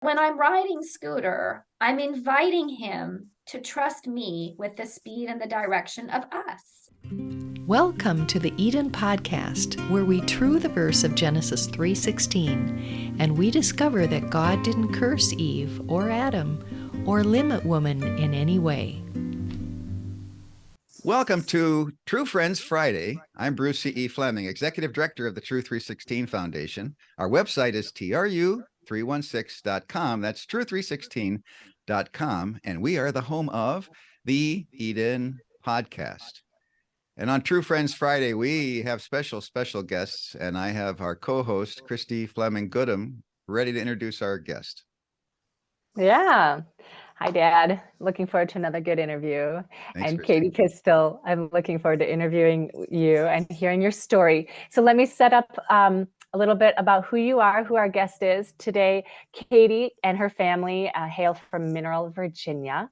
When I'm riding Scooter, I'm inviting him to trust me with the speed and the direction of us. Welcome to the Eden Podcast, where we true the verse of Genesis 3:16, and we discover that God didn't curse Eve or Adam or limit woman in any way. Welcome to True Friends Friday. I'm Bruce C.E. Fleming, Executive Director of the Tru316 Foundation. Our website is Tru316.com. That's Tru316.com. And we are the home of the Eden Podcast. And on True Friends Friday, we have special guests. And I have our co-host, Christy Fleming Goodham, ready to introduce our guest. Yeah. Hi, Dad. Looking forward to another good interview. Thanks, And Christy. Katy Pistole, I'm looking forward to interviewing you and hearing your story. So let me set up a little bit about who you are, who our guest is. Today, Katy and her family hail from Mineral, Virginia,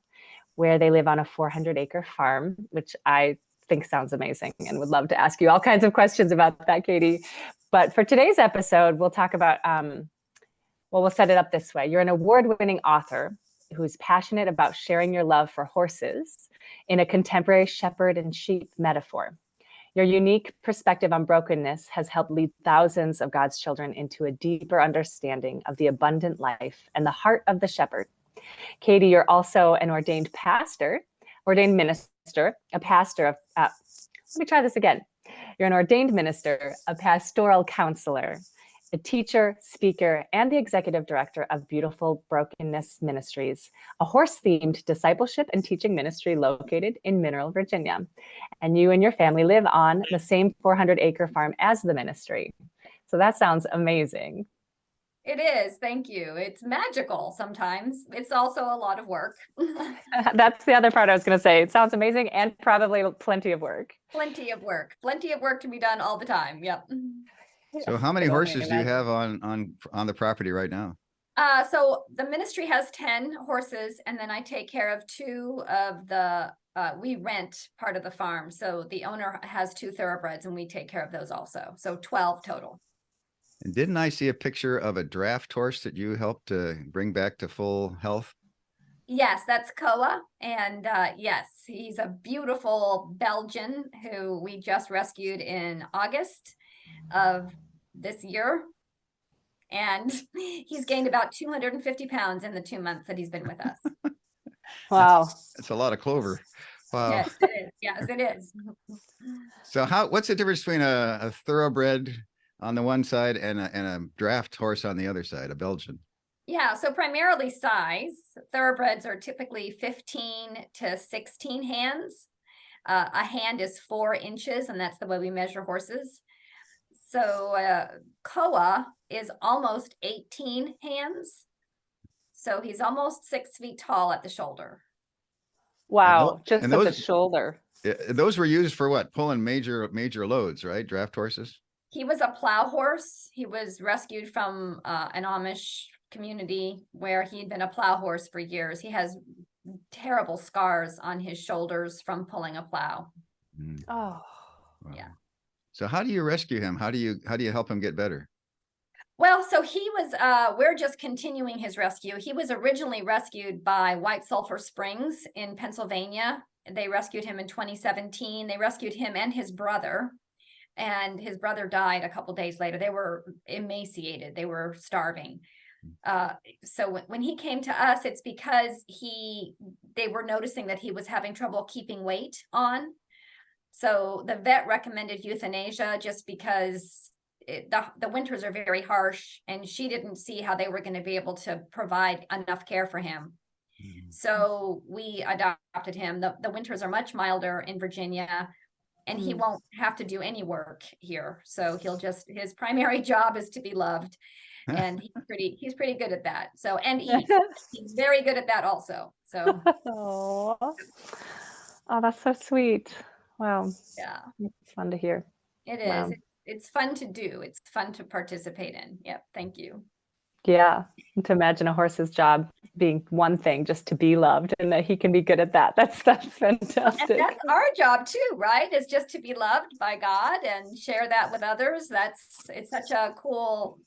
where they live on a 400-acre farm, which I think sounds amazing and would love to ask you all kinds of questions about that, Katy. But for today's episode, we'll talk about, we'll set it up this way. You're an award-winning author who's passionate about sharing your love for horses in a contemporary shepherd and sheep metaphor. Your unique perspective on brokenness has helped lead thousands of God's children into a deeper understanding of the abundant life and the heart of the shepherd. Katy, you're also an ordained minister, a pastor of, let me try this again. You're an ordained minister, a pastoral counselor, a teacher, speaker, and the executive director of Beautiful Brokenness Ministries, a horse-themed discipleship and teaching ministry located in Mineral, Virginia. And you and your family live on the same 400-acre farm as the ministry. So that sounds amazing. It is. Thank you. It's magical sometimes. It's also a lot of work. That's the other part I was going to say. It sounds amazing and probably plenty of work. Plenty of work. Plenty of work to be done all the time. Yep. So how many horses do you have on the property right now? So the ministry has 10 horses, and then I take care of 2 of the, we rent part of the farm. So the owner has 2 thoroughbreds and we take care of those also. So 12 total. And didn't I see a picture of a draft horse that you helped to bring back to full health? Yes, that's Koa. And yes, he's a beautiful Belgian who we just rescued in August of this year. And he's gained about 250 pounds in the 2 months that he's been with us. Wow. That's a lot of clover. Wow. Yes, it is. Yes, it is. So what's the difference between a thoroughbred on the one side and a draft horse on the other side, a Belgian? Yeah, so primarily size. Thoroughbreds are typically 15 to 16 hands. A hand is 4 inches, and that's the way we measure horses. So Koa is almost 18 hands. So he's almost 6 feet tall at the shoulder. Wow, just at the shoulder. Those were used for what? Pulling major loads, right? Draft horses? He was a plow horse. He was rescued from an Amish community where he'd been a plow horse for years. He has terrible scars on his shoulders from pulling a plow. Mm. Oh, Wow. Yeah. So how do you rescue him? How do you help him get better? Well, so he was, we're just continuing his rescue. He was originally rescued by White Sulphur Springs in Pennsylvania. They rescued him in 2017. They rescued him and his brother. And his brother died a couple days later. They were emaciated. They were starving. So when he came to us, it's because they were noticing that he was having trouble keeping weight on. So the vet recommended euthanasia just because the winters are very harsh, and she didn't see how they were going to be able to provide enough care for him. Mm-hmm. So we adopted him. The winters are much milder in Virginia, and he won't have to do any work here. So his primary job is to be loved. And he's pretty good at that. So, and he's very good at that also. So. Oh, that's so sweet. Wow. Yeah. It's fun to hear. It is. Wow. It's fun to do. It's fun to participate in. Yep. Thank you. Yeah. And to imagine a horse's job being one thing, just to be loved, and that he can be good at that. That's fantastic. And that's our job too, right? Is just to be loved by God and share that with others. It's such a cool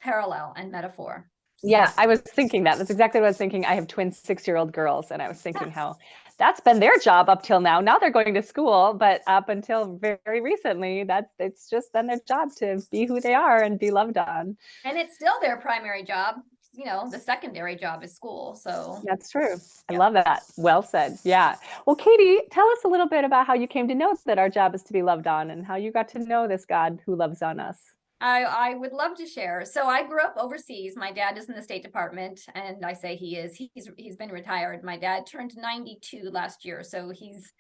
parallel and metaphor. Yeah, I was thinking that. That's exactly what I was thinking. I have twin 6-year-old girls, and I was thinking how that's been their job up till now. Now they're going to school, but up until very recently, it's just been their job to be who they are and be loved on. And it's still their primary job. You know, the secondary job is school. So That's true. I Yeah. love that. Well said. Yeah. Well, Katy, tell us a little bit about how you came to know that our job is to be loved on and how you got to know this God who loves on us. I would love to share. So I grew up overseas. My dad is in the State Department, and I say he is. He's been retired. My dad turned 92 last year, so he's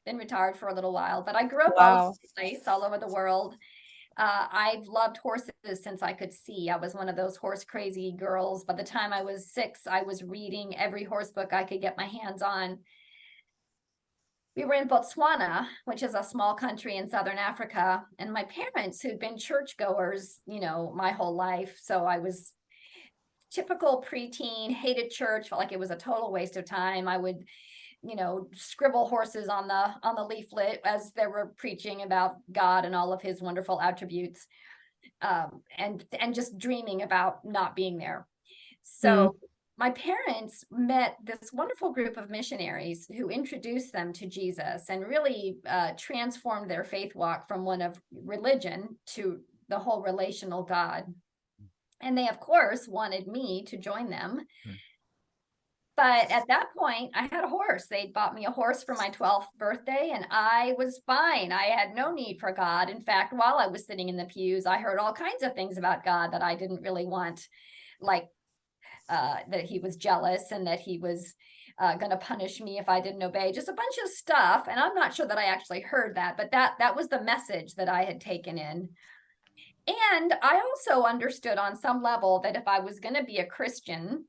been retired for a little while. But I grew up all over the place, all over the world. I've loved horses since I could see. I was one of those horse crazy girls. By the time I was 6, I was reading every horse book I could get my hands on. We were in Botswana, which is a small country in Southern Africa, and my parents, who'd been churchgoers, you know, my whole life. So I was typical preteen, hated church, felt like it was a total waste of time. I would, you know, scribble horses on the leaflet as they were preaching about God and all of his wonderful attributes, and just dreaming about not being there. So my parents met this wonderful group of missionaries who introduced them to Jesus and really transformed their faith walk from one of religion to the whole relational God. And they, of course, wanted me to join them. But at that point, I had a horse. They'd bought me a horse for my 12th birthday, and I was fine. I had no need for God. In fact, while I was sitting in the pews, I heard all kinds of things about God that I didn't really want, like that he was jealous and that he was going to punish me if I didn't obey, just a bunch of stuff. And I'm not sure that I actually heard that, but that was the message that I had taken in. And I also understood on some level that if I was going to be a Christian,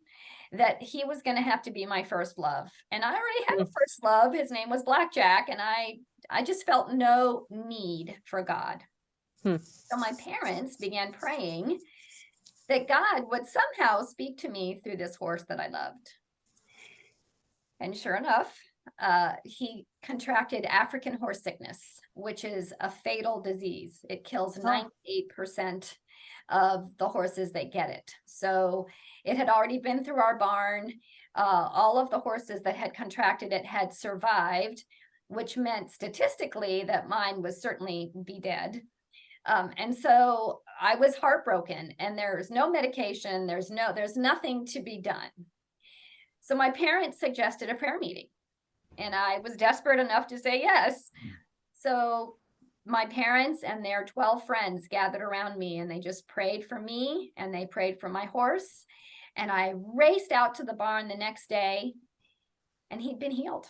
that he was going to have to be my first love. And I already had a first love. His name was Blackjack. And I just felt no need for God. So my parents began praying that God would somehow speak to me through this horse that I loved. And sure enough, he contracted African horse sickness, which is a fatal disease. It kills 98% of the horses that get it. So it had already been through our barn. All of the horses that had contracted it had survived, which meant statistically that mine would certainly be dead. And so I was heartbroken, and there's no medication. There's nothing to be done. So my parents suggested a prayer meeting, and I was desperate enough to say yes. So my parents and their 12 friends gathered around me, and they just prayed for me, and they prayed for my horse. And I raced out to the barn the next day, and he'd been healed.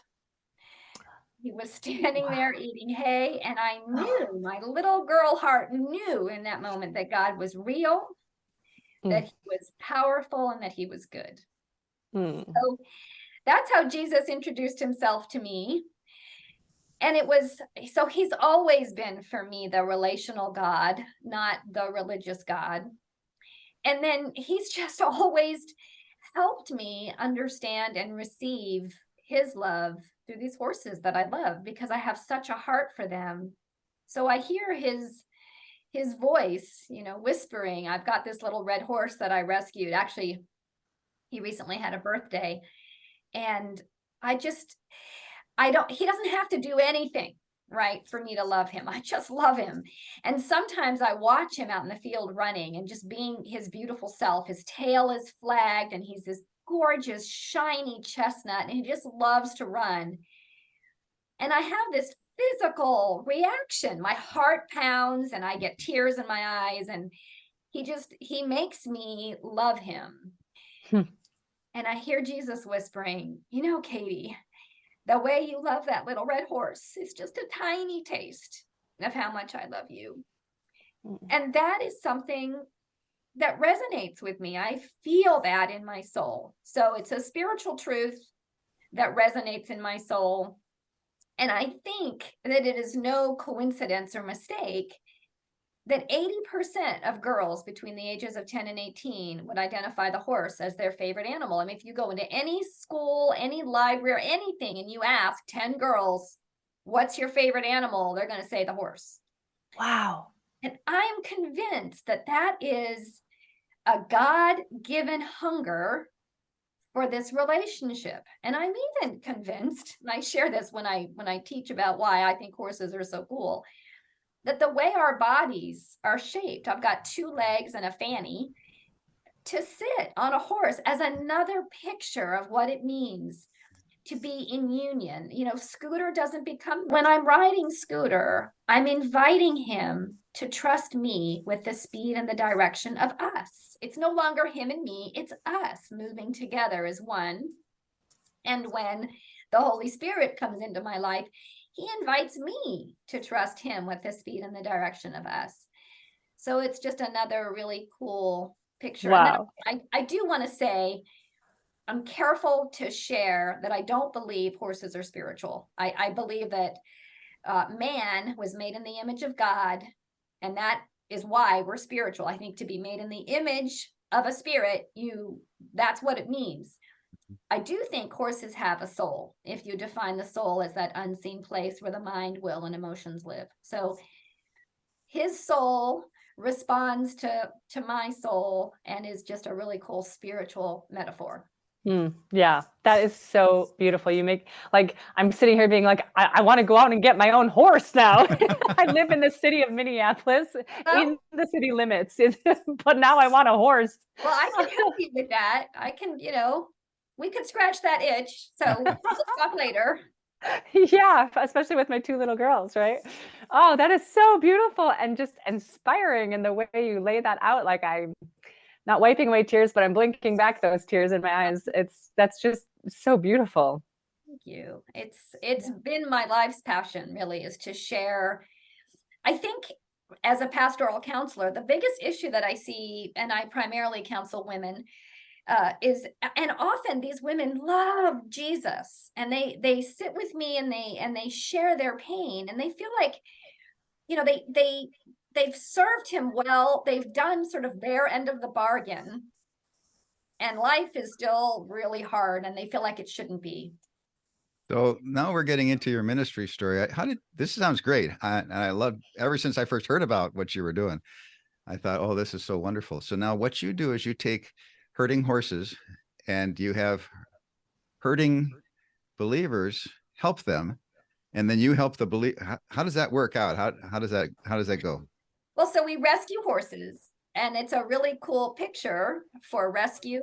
He was standing there eating hay, and I knew, my little girl heart knew in that moment that God was real, that he was powerful, and that he was good. So that's how Jesus introduced himself to me. And so he's always been for me the relational God, not the religious God. And then he's just always helped me understand and receive his love through these horses that I love, because I have such a heart for them. So I hear his voice, you know, whispering. I've got this little red horse that I rescued. Actually, he recently had a birthday, and he doesn't have to do anything, right, for me to love him. I just love him. And sometimes I watch him out in the field running and just being his beautiful self. His tail is flagged, and he's this gorgeous, shiny chestnut, and he just loves to run. And I have this physical reaction. My heart pounds, and I get tears in my eyes, and he makes me love him. And I hear Jesus whispering, you know, Katy, the way you love that little red horse is just a tiny taste of how much I love you. And that is something that resonates with me. I feel that in my soul. So it's a spiritual truth that resonates in my soul. And I think that it is no coincidence or mistake that 80% of girls between the ages of 10 and 18 would identify the horse as their favorite animal. I mean, if you go into any school, any library, anything, and you ask 10 girls, what's your favorite animal? They're going to say the horse. Wow. And I am convinced that that is a God-given hunger for this relationship. And I'm even convinced, and I share this when I teach about why I think horses are so cool, that the way our bodies are shaped, I've got 2 legs and a fanny, to sit on a horse as another picture of what it means to be in union. You know, Scooter doesn't become, when I'm riding Scooter, I'm inviting him to trust me with the speed and the direction of us. It's no longer him and me, it's us moving together as one. And when the Holy Spirit comes into my life, he invites me to trust him with the speed and the direction of us. So it's just another really cool picture. Wow. And then I do want to say, I'm careful to share that I don't believe horses are spiritual. I believe that man was made in the image of God, and that is why we're spiritual. I think to be made in the image of a spirit, that's what it means. I do think horses have a soul, if you define the soul as that unseen place where the mind, will, and emotions live. So his soul responds to my soul and is just a really cool spiritual metaphor. Yeah, that is so beautiful. You make, like, I'm sitting here being like, I want to go out and get my own horse now. I live in the city of Minneapolis, in the city limits, but now I want a horse. Well, I can help you with that. I can, we could scratch that itch. So we'll talk later. Yeah, especially with my 2 little girls, right? Oh, that is so beautiful and just inspiring in the way you lay that out. Like, I'm not wiping away tears, but I'm blinking back those tears in my eyes. That's just so beautiful. Thank you. It's been my life's passion, really, is to share. I think as a pastoral counselor, the biggest issue that I see, and I primarily counsel women, is, and often these women love Jesus, and they sit with me and they share their pain, and they feel like, they've served him well, they've done sort of their end of the bargain, and life is still really hard, and they feel like it shouldn't be. So now we're getting into your ministry story. This sounds great. I love, ever since I first heard about what you were doing, I thought, oh, this is so wonderful. So now what you do is you take herding horses and you have herding believers help them, and then you help the how does that work out? How does that go? Well, so we rescue horses, and it's a really cool picture for rescue,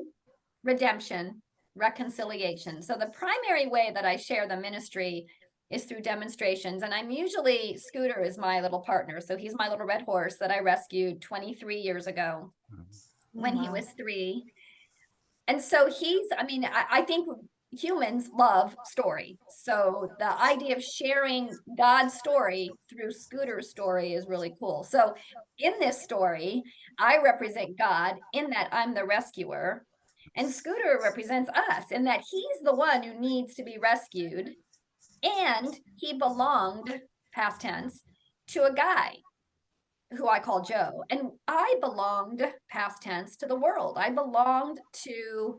redemption, reconciliation. So the primary way that I share the ministry is through demonstrations, and Scooter is my little partner. So he's my little red horse that I rescued 23 years ago when he was 3. And so I think humans love story. So the idea of sharing God's story through Scooter's story is really cool. So in this story, I represent God in that I'm the rescuer, and Scooter represents us in that he's the one who needs to be rescued, and he belonged, past tense, to a guy who I call Joe, and I belonged, past tense, to the world. I belonged to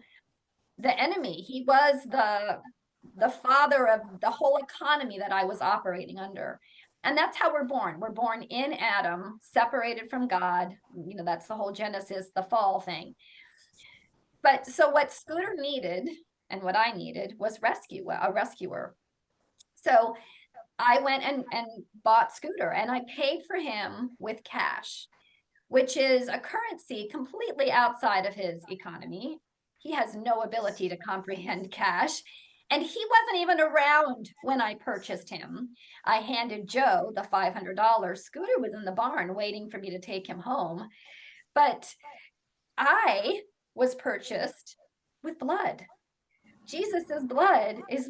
the enemy. He was the father of the whole economy that I was operating under. And that's how we're born. We're born in Adam, separated from God. That's the whole Genesis, the fall thing. But so what Scooter needed and what I needed was a rescuer. So I went and bought Scooter, and I paid for him with cash, which is a currency completely outside of his economy. He has no ability to comprehend cash, and he wasn't even around when I purchased him. I handed Joe the $500. Scooter was in the barn waiting for me to take him home, but I was purchased with blood. Jesus's blood is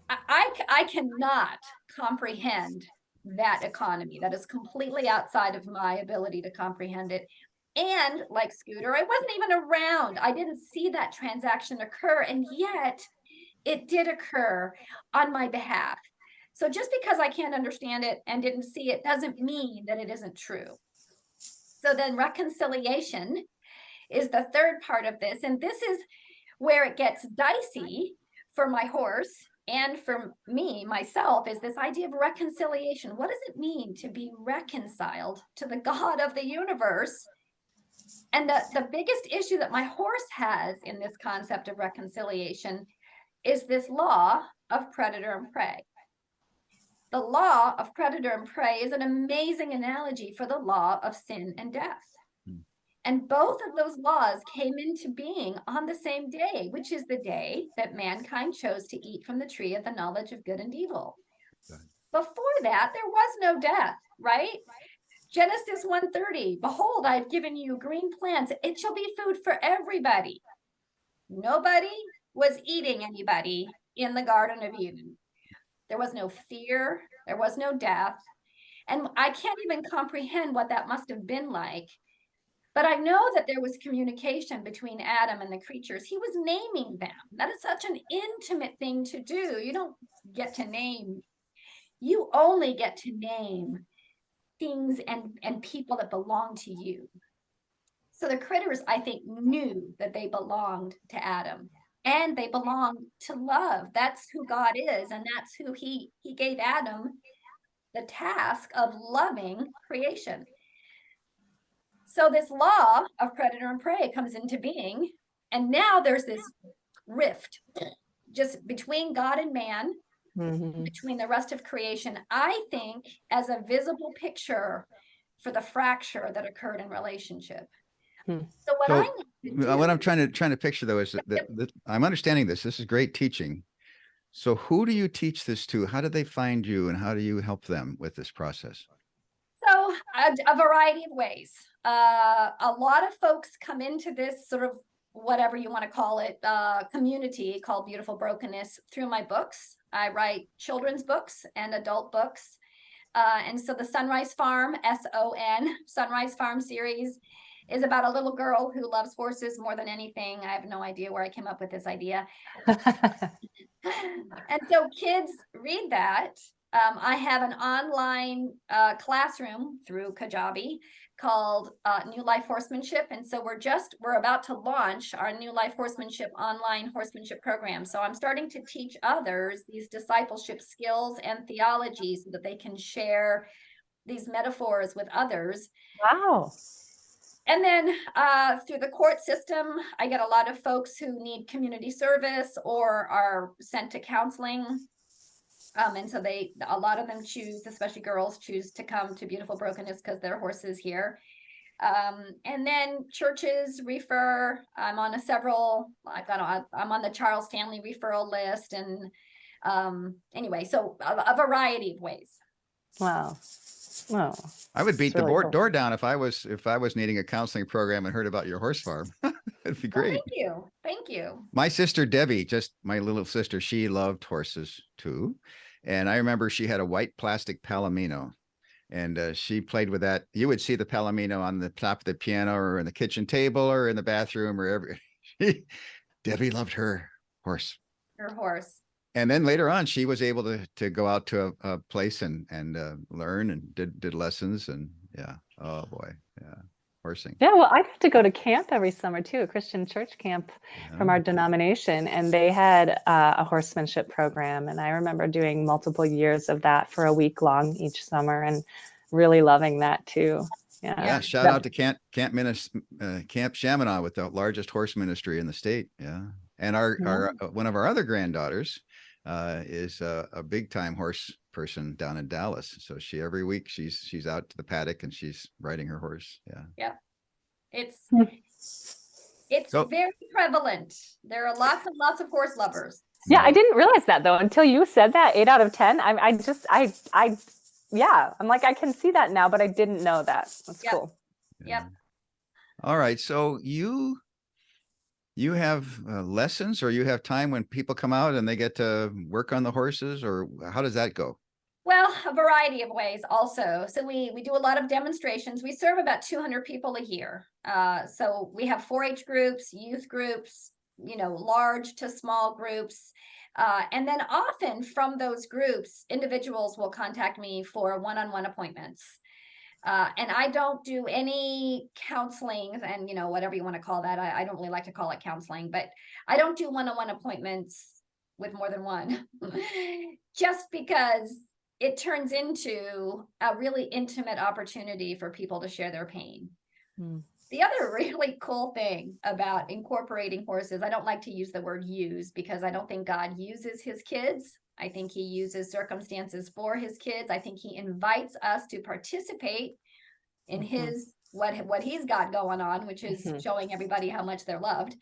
I cannot comprehend that economy. That is completely outside of my ability to comprehend it. And like Scooter, I wasn't even around. I didn't see that transaction occur, and yet it did occur on my behalf. So just because I can't understand it and didn't see it doesn't mean that it isn't true. So then reconciliation is the third part of this, and this is where it gets dicey for my horse and for me, myself, is this idea of reconciliation. What does it mean to be reconciled to the God of the universe And the biggest issue that my horse has in this concept of reconciliation is this law of predator and prey. The law of predator and prey is an amazing analogy for the law of sin and death. And both of those laws came into being on the same day, which is the day that mankind chose to eat from the tree of the knowledge of good and evil. Before that, there was no death, right? Genesis 1:30, behold, I've given you green plants. It shall be food for everybody. Nobody was eating anybody in the Garden of Eden. There was no fear. There was no death. And I can't even comprehend what that must have been like. But I know that there was communication between Adam and the creatures. He was naming them. That is such an intimate thing to do. You don't get to name. You only get to name things and people that belong to you. So the critters, I think, knew that they belonged to Adam and they belonged to love. That's who God is. And that's who he gave Adam the task of loving creation. So this law of predator and prey comes into being. And now there's this rift just between God and man, between the rest of creation, I think, as a visible picture for the fracture that occurred in relationship. So what I'm trying to picture though is that I'm understanding this. This is great teaching. So who do you teach this to? How do they find you, and how do you help them with this process? So a variety of ways. A lot of folks come into this sort of, whatever you want to call it, community called Beautiful Brokenness through my books. I write children's books and adult books. And so the Sunrise Farm, S-O-N, Sunrise Farm series is about a little girl who loves horses more than anything. I have no idea where I came up with this idea. And so kids read that. I have an online classroom through Kajabi called New Life Horsemanship. And so we're about to launch our New Life Horsemanship online horsemanship program. So I'm starting to teach others these discipleship skills and theology so that they can share these metaphors with others. Wow. And then through the court system, I get a lot of folks who need community service or are sent to counseling. And so a lot of them choose, especially girls, choose to come to Beautiful Brokenness because their horse is here. And then churches refer. I'm on I'm on the Charles Stanley referral list. And anyway, so a variety of ways. Wow. Well, I would beat the really cool. door down if I was needing a counseling program and heard about your horse farm. It'd be great. Well, thank you. My sister Debbie, just my little sister, she loved horses too. And I remember she had a white plastic Palomino, and she played with that. You would see the Palomino on the top of the piano or in the kitchen table or in the bathroom or ever. Debbie loved her horse. Her horse. And then later on, she was able to go out to a place and learn and did lessons. And yeah, oh boy, yeah, horsing. Yeah, well, I got to go to camp every summer too, a Christian church camp from our denomination, and they had a horsemanship program. And I remember doing multiple years of that for a week long each summer, and really loving that too. Yeah. Shout out to Camp Chaminade with the largest horse ministry in the state. Yeah, and our one of our other granddaughters is a big time horse person down in Dallas. So every week she's out to the paddock and she's riding her horse. Yeah. It's very prevalent. There are lots and lots of horse lovers. Yeah, I didn't realize that though until you said that. 8 out of 10. I'm like, I can see that now, but I didn't know that. That's cool. Yep. All right. So you have lessons, or you have time when people come out and they get to work on the horses, or how does that go? Well, a variety of ways also. So we do a lot of demonstrations. We serve about 200 people a year. So we have 4-H groups, youth groups, large to small groups. And then often from those groups, individuals will contact me for one-on-one appointments. And I don't do any counseling and, whatever you want to call that. I don't really like to call it counseling, but I don't do one-on-one appointments with more than one, just because it turns into a really intimate opportunity for people to share their pain. The other really cool thing about incorporating horses, I don't like to use the word use because I don't think God uses his kids. I think he uses circumstances for his kids. I think he invites us to participate in his what he's got going on, which is showing everybody how much they're loved.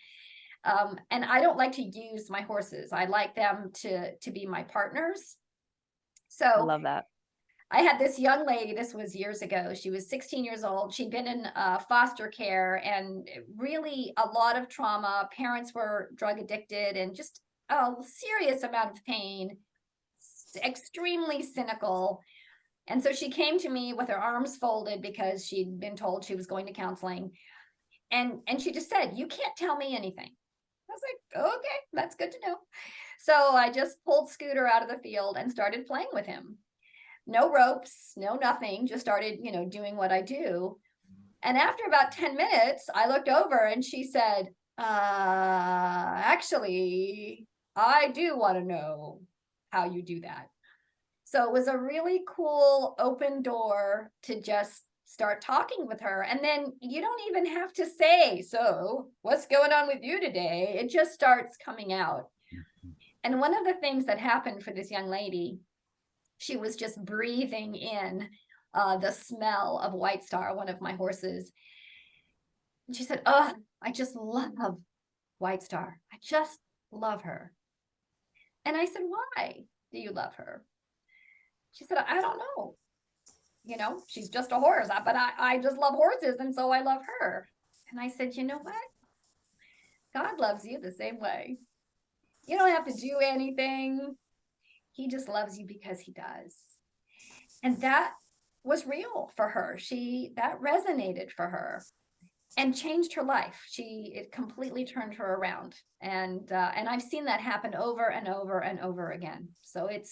And I don't like to use my horses. I like them to be my partners. So I love that. I had this young lady, this was years ago. She was 16 years old. She'd been in foster care and really a lot of trauma. Parents were drug addicted and just a serious amount of pain, extremely cynical. And so she came to me with her arms folded because she'd been told she was going to counseling. And she just said, "You can't tell me anything." I was like, okay, that's good to know. So I just pulled Scooter out of the field and started playing with him. No ropes, no nothing, just started, doing what I do. And after about 10 minutes, I looked over and she said, actually, I do want to know how you do that. So it was a really cool open door to just start talking with her. And then you don't even have to say, "So what's going on with you today?" It just starts coming out. And one of the things that happened for this young lady, she was just breathing in the smell of White Star, one of my horses. And she said, "Oh, I just love White Star. I just love her." And I said, "Why do you love her?" She said, "I don't know. She's just a horse, but I just love horses. And so I love her." And I said, "You know what? God loves you the same way. You don't have to do anything. He just loves you because he does." And that was real for her. That resonated for her and changed her life. It completely turned her around. And I've seen that happen over and over and over again. So it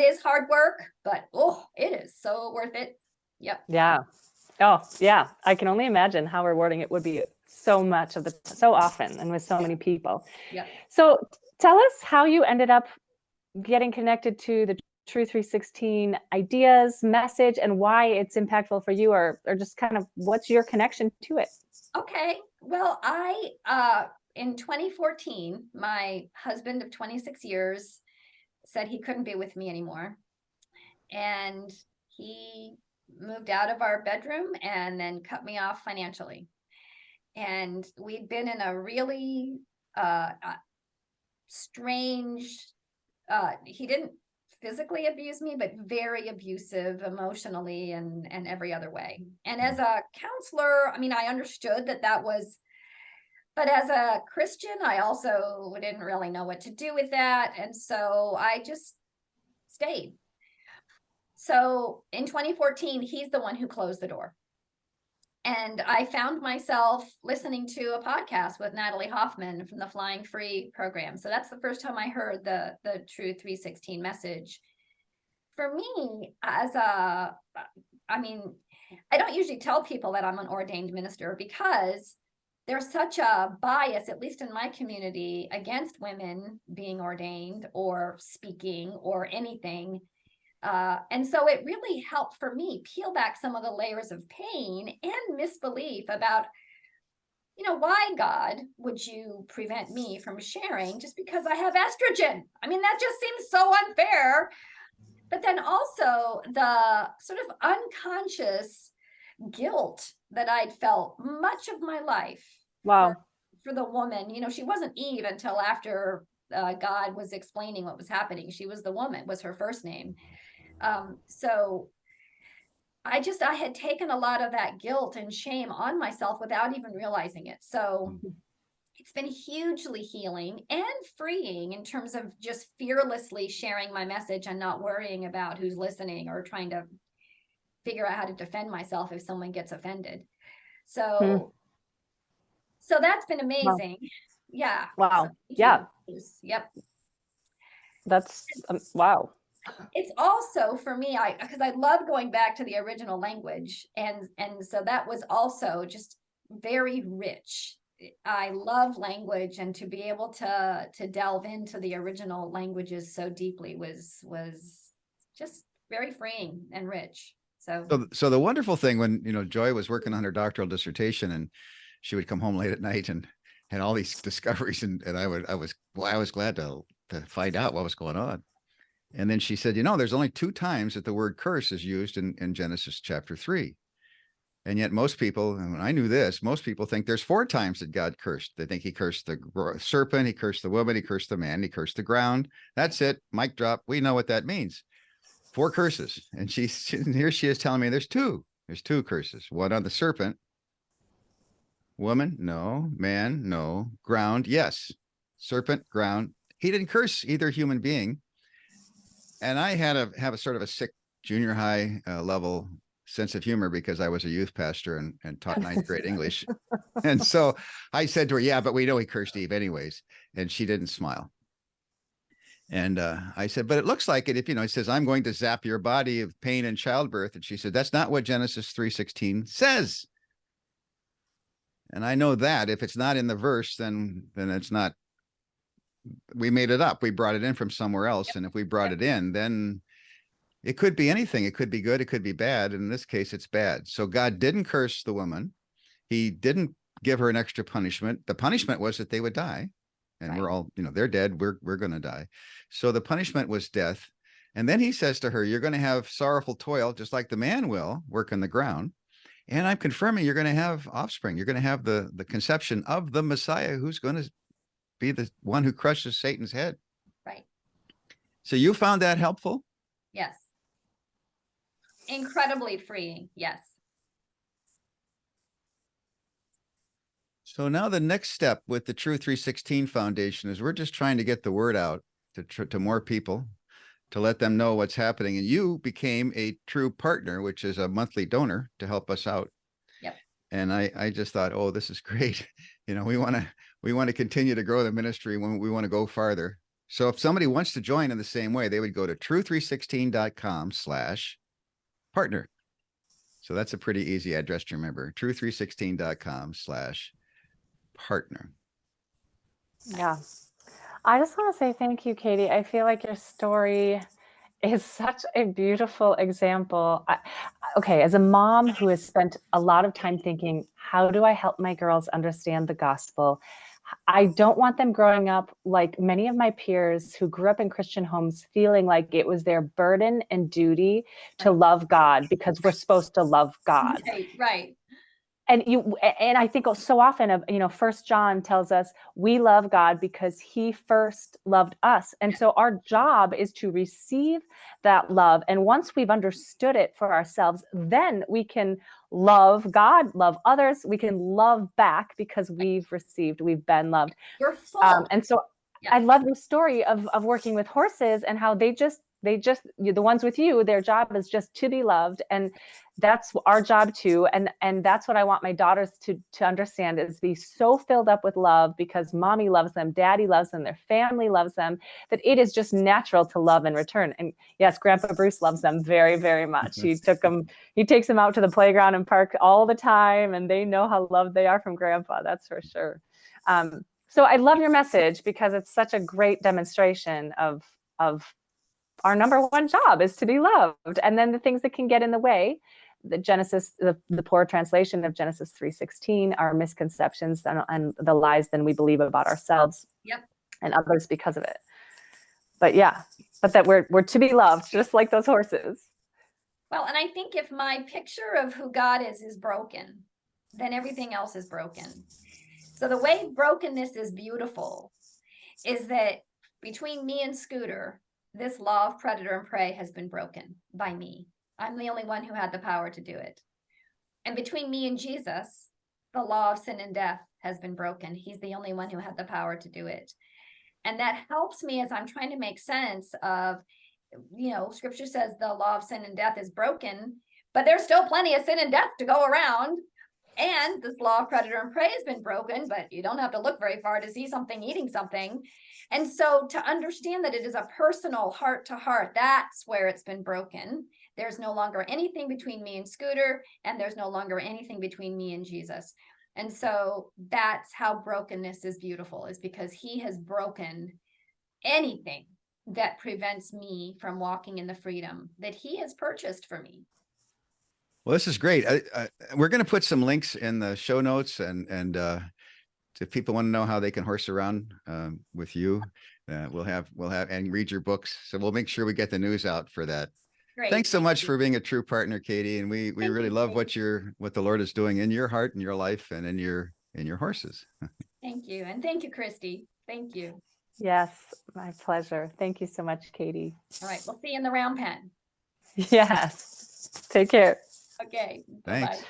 is hard work, but it is so worth it. Yep. Yeah. Oh, yeah. I can only imagine how rewarding it would be so often and with so many people. Yep. So tell us how you ended up getting connected to the Tru316 ideas, message, and why it's impactful for you, or just kind of what's your connection to it? Okay. Well, in 2014, my husband of 26 years said he couldn't be with me anymore. And he moved out of our bedroom and then cut me off financially. And we'd been in a really strange, he didn't physically abuse me, but very abusive emotionally and every other way. And as a counselor, I understood that was, but as a Christian, I also didn't really know what to do with that. And so I just stayed. So in 2014, he's the one who closed the door. And I found myself listening to a podcast with Natalie Hoffman from the Flying Free program. So that's the first time I heard the Tru316 message. For me, I don't usually tell people that I'm an ordained minister because there's such a bias, at least in my community, against women being ordained or speaking or anything. And so it really helped for me peel back some of the layers of pain and misbelief about, why, God, would you prevent me from sharing just because I have estrogen? That just seems so unfair. But then also the sort of unconscious guilt that I'd felt much of my life. Wow. For the woman, she wasn't Eve until after God was explaining what was happening. She was the woman, was her first name. So I had taken a lot of that guilt and shame on myself without even realizing it. So it's been hugely healing and freeing in terms of just fearlessly sharing my message and not worrying about who's listening or trying to figure out how to defend myself if someone gets offended. So that's been amazing. Wow. Yeah. Wow. So, yeah. Yep. That's wow. It's also for me, because I love going back to the original language. And so that was also just very rich. I love language, and to be able to delve into the original languages so deeply was just very freeing and rich. So So the wonderful thing when, Joy was working on her doctoral dissertation and she would come home late at night and all these discoveries, and I was glad to find out what was going on. And then she said, there's only 2 times that the word curse is used in Genesis chapter 3. And yet most people, and I knew this, most people think there's 4 times that God cursed. They think he cursed the serpent, he cursed the woman, he cursed the man, he cursed the ground. That's it. Mic drop. We know what that means. 4 curses. And here she is telling me there's 2. There's 2 curses. One on the serpent. Woman, no. Man, no. Ground, yes. Serpent, ground. He didn't curse either human being. And I had to have a sort of a sick junior high level sense of humor because I was a youth pastor and taught 9th grade English. And so I said to her, yeah, but we know he cursed Eve anyways. And she didn't smile. And I said, but it looks like it if, it says, I'm going to zap your body of pain and childbirth. And she said, that's not what Genesis 3:16 says. And I know that if it's not in the verse, then it's not, we made it up. We brought it in from somewhere else. And if we brought it in, then it could be anything. It could be good. It could be bad. And in this case, it's bad. So God didn't curse the woman. He didn't give her an extra punishment. The punishment was that they would die. And we're all, they're dead. We're going to die. So the punishment was death. And then he says to her, you're going to have sorrowful toil, just like the man will work in the ground. And I'm confirming you're going to have offspring. You're going to have the conception of the Messiah, who's going to be the one who crushes Satan's head. right. So you found that helpful? Yes. Incredibly freeing. Yes. So now the next step with the Tru316 Foundation is we're just trying to get the word out to more people, to let them know what's happening. And you became a true partner, which is a monthly donor to help us out. Yep. And I just thought, oh, this is great. We want to continue to grow the ministry when we want to go farther. So if somebody wants to join in the same way, they would go to tru316.com/partner. So that's a pretty easy address to remember. tru316.com/partner. Yeah. I just want to say thank you, Katy. I feel like your story is such a beautiful example. Okay, as a mom who has spent a lot of time thinking, how do I help my girls understand the gospel? I don't want them growing up like many of my peers who grew up in Christian homes, feeling like it was their burden and duty to love God because we're supposed to love God. Right. And I think so often of, 1 John tells us we love God because he first loved us. And so our job is to receive that love. And once we've understood it for ourselves, then we can love God, love others. We can love back because we've been loved. You're full. And so I love the story of working with horses and how they just, the ones with you, their job is just to be loved. And that's our job too. And that's what I want my daughters to understand, is be so filled up with love because mommy loves them, daddy loves them, their family loves them, that it is just natural to love in return. And yes, Grandpa Bruce loves them very, very much. He takes them out to the playground and park all the time, and they know how loved they are from Grandpa. That's for sure. So I love your message because it's such a great demonstration of our number one job is to be loved. And then the things that can get in the way, the poor translation of Genesis 3:16, our misconceptions and the lies then we believe about ourselves and others because of it. But that we're to be loved, just like those horses. Well, and I think if my picture of who God is broken, then everything else is broken. So the way brokenness is beautiful is that between me and Scooter, this law of predator and prey has been broken by me. I'm the only one who had the power to do it. And between me and Jesus, the law of sin and death has been broken. He's the only one who had the power to do it. And that helps me as I'm trying to make sense of, scripture says the law of sin and death is broken, but there's still plenty of sin and death to go around. And this law of predator and prey has been broken, but you don't have to look very far to see something eating something. And so to understand that it is a personal heart to heart, that's where it's been broken. There's no longer anything between me and Scooter, and there's no longer anything between me and Jesus. And so that's how brokenness is beautiful, is because he has broken anything that prevents me from walking in the freedom that he has purchased for me. Well, this is great. We're going to put some links in the show notes, and if people want to know how they can horse around with you, we'll have and read your books. So we'll make sure we get the news out for that. Great. Thanks so Thank much you. for being a true partner, Katy. And we Thank really you, love Katy. what the Lord is doing in your heart and your life and in your horses. Thank you. And thank you, Christy. Thank you. Yes, my pleasure. Thank you so much, Katy. All right. We'll see you in the round pen. Yes. Take care. Okay. Thanks. Bye-bye.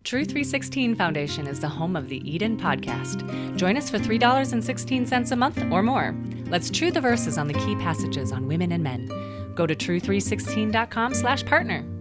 Tru316 Foundation is the home of the Eden podcast. Join us for $3.16 a month or more. Let's true the verses on the key passages on women and men. Go to tru316.com/partner.